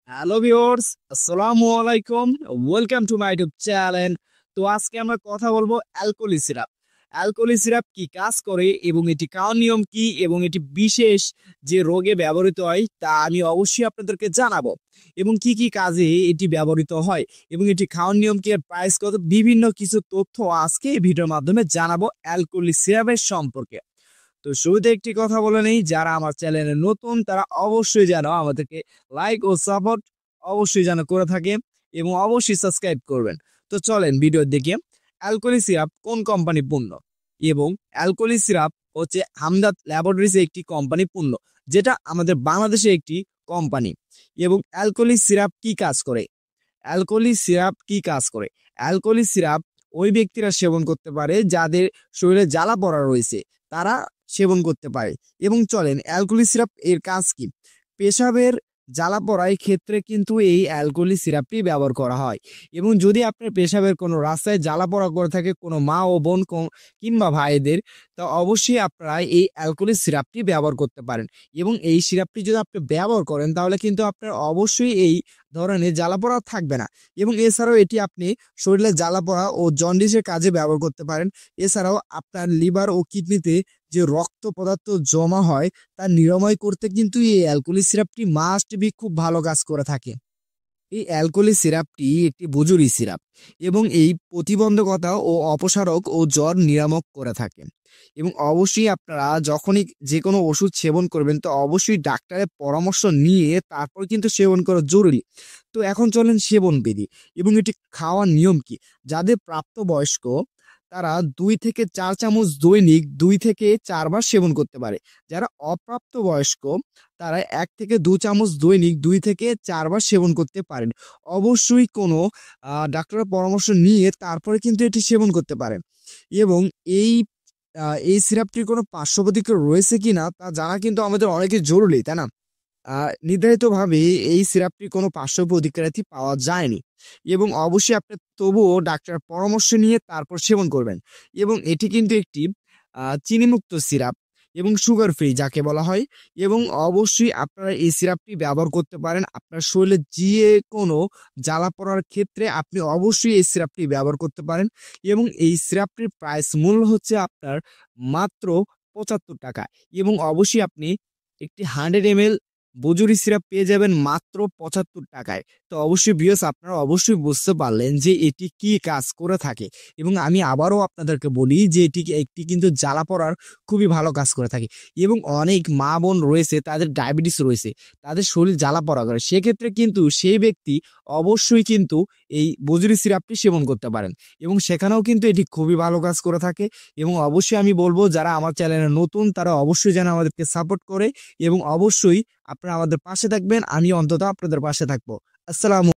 Hello viewers, আসসালামু আলাইকুম। Welcome to my YouTube channel. তো আজকে আমরা কথা বলবো অ্যালকোহলিক সিরাপ। অ্যালকোহলিক সিরাপ কি কাজ করে এবং এটি খাওয়ার নিয়ম কি এবং এটি বিশেষ যে রোগে ব্যবহৃত হয় তা আমি অবশ্যই আপনাদেরকে জানাবো, এবং কি কি কাজে এটি ব্যবহৃত হয় এবং এটি খাওয়ার নিয়ম কি, এর প্রাইস কত, বিভিন্ন কিছু তথ্য আজকে এই ভিডিওর মাধ্যমে জানাবো অ্যালকোহলিক সিরাপের সম্পর্কে। তো শুরুতে একটি কথা বলে নেই, যারা আমার চ্যানেলে নতুন তারা অবশ্যই যেন আমাদেরকে লাইক ও সাপোর্ট অবশ্যই যেন করে থাকে এবং অবশ্যই সাবস্ক্রাইব করবেন। তো চলেন ভিডিও দেখে। অ্যালকোহলিক সিরাপ কোন কোম্পানি পণ্য? এবং অ্যালকোহলিক সিরাপ হচ্ছে হামদার্দ ল্যাবরেটরিজ একটি কোম্পানি পণ্য, যেটা আমাদের বাংলাদেশে একটি কোম্পানি। এবং অ্যালকোহলিক সিরাপ কি কাজ করে? অ্যালকোহলিক সিরাপ কি কাজ করে? অ্যালকোহলিক সিরাপ ওই ব্যক্তিরা সেবন করতে পারে যাদের শরীরে জ্বালা পড়া রয়েছে, তারা সেবন করতে পারে। এবং চলেন অ্যালকোহলিক সিরাপ এর কাজ কি। পেশাবের জ্বালা পড়ার ক্ষেত্রে কিন্তু এই অ্যালকোহলিক সিরাপটি ব্যবহার করা হয়। এবং যদি আপনার পেশাবের কোনো রাস্তায় জ্বালা পড়া করে থাকে কোনো মা ও বোন কিংবা ভাইদের, তা অবশ্যই আপনারা এই অ্যালকোহলিক সিরাপটি ব্যবহার করতে পারেন। এবং এই সিরাপটি যদি আপনি ব্যবহার করেন তাহলে কিন্তু আপনার অবশ্যই এই ধরনের জ্বালাপোড়া থাকবে না। এবং এছাড়াও এটি আপনি শরীরে জ্বালাপোড়া ও জন্ডিসের কাজে ব্যবহার করতে পারেন। এছাড়াও আপনার লিভার ও কিডনিতে যে রক্ত পদার্থ জমা হয় তা নিরাময় করতে কিন্তু এই অ্যালকোহলিক সিরাপটি মাস্ট বি খুব ভালো কাজ করে থাকে। এই অ্যালকোহলিক সিরাপটি একটি বুজুরি সিরাপ এবং এই প্রতিবন্ধকতা ও অপসারক ও জ্বর নিরামক করে থাকে। এবং অবশ্যই আপনারা যখনই যে কোনো ওষুধ সেবন করবেন তো অবশ্যই ডাক্তারের পরামর্শ নিয়ে তারপর কিন্তু সেবন করা জরুরি। তো এখন চলেন সেবন বিধি এবং এটি খাওয়ার নিয়ম কি। যাদের প্রাপ্তবয়স্ক তারা 2 থেকে 4 চামচ দৈনিক 2 থেকে 4 বার সেবন করতে পারে। যারা অপ্রাপ্তবয়স্ক তারা 1 থেকে 2 চামচ দৈনিক 2 থেকে 4 বার সেবন করতে পারেন। অবশ্যই কোনো ডাক্তারের পরামর্শ নিয়ে তারপরে কিন্তু এটি সেবন করতে পারেন। এবং এই এই সিরাপটির কোনো পার্শ্ব প্রতিক্রিয়া রয়েছে কিনা তা জানা কিন্তু আমাদের অনেকের জরুরি, তাই না? নির্ধারিতভাবে এই সিরাপটির কোনো পার্শ্ব প্রতিক্রিয়াটি পাওয়া যায়নি। এবং অবশ্যই আপনি তবুও ডাক্তারের পরামর্শ নিয়ে তারপর সেবন করবেন। এবং এটি কিন্তু একটি চিনিমুক্ত সিরাপ এবং সুগার ফ্রি যাকে বলা হয়। এবং অবশ্যই আপনারা এই সিরাপটি ব্যবহার করতে পারেন আপনার শরীরে যে কোনো জ্বালা পড়ার ক্ষেত্রে, আপনি অবশ্যই এই সিরাপটি ব্যবহার করতে পারেন। এবং এই সিরাপটির প্রাইস মূল্য হচ্ছে আপনার মাত্র 75 টাকা। এবং অবশ্যই আপনি একটি 100 ml বজুরি সিরাপ পেয়ে যাবেন মাত্র 75 টাকায়। তো অবশ্যই ভিউয়ার্স, আপনারা অবশ্যই বুঝতে পারলেন যে এটি কি কাজ করে থাকে। এবং আমি আবারও আপনাদেরকে বলি যে একটি কিন্তু জ্বালা পড়ার খুবই ভালো কাজ করে থাকে। এবং অনেক মা বোন রয়েছে তাদের ডায়াবেটিস রয়েছে, তাদের শরীর জ্বালা পড়া করে, সেক্ষেত্রে কিন্তু সেই ব্যক্তি অবশ্যই কিন্তু এই বজুরি সিরাপটি সেবন করতে পারেন। এবং সেখানেও কিন্তু এটি খুবই ভালো কাজ করে থাকে। এবং অবশ্যই আমি বলবো যারা আমার চ্যানেলে নতুন তারা অবশ্যই যেন আমাদেরকে সাপোর্ট করে এবং অবশ্যই আপনারা আমাদের পাশে থাকবেন। আমি অন্তত আপনাদের পাশে থাকবো। আসসালামু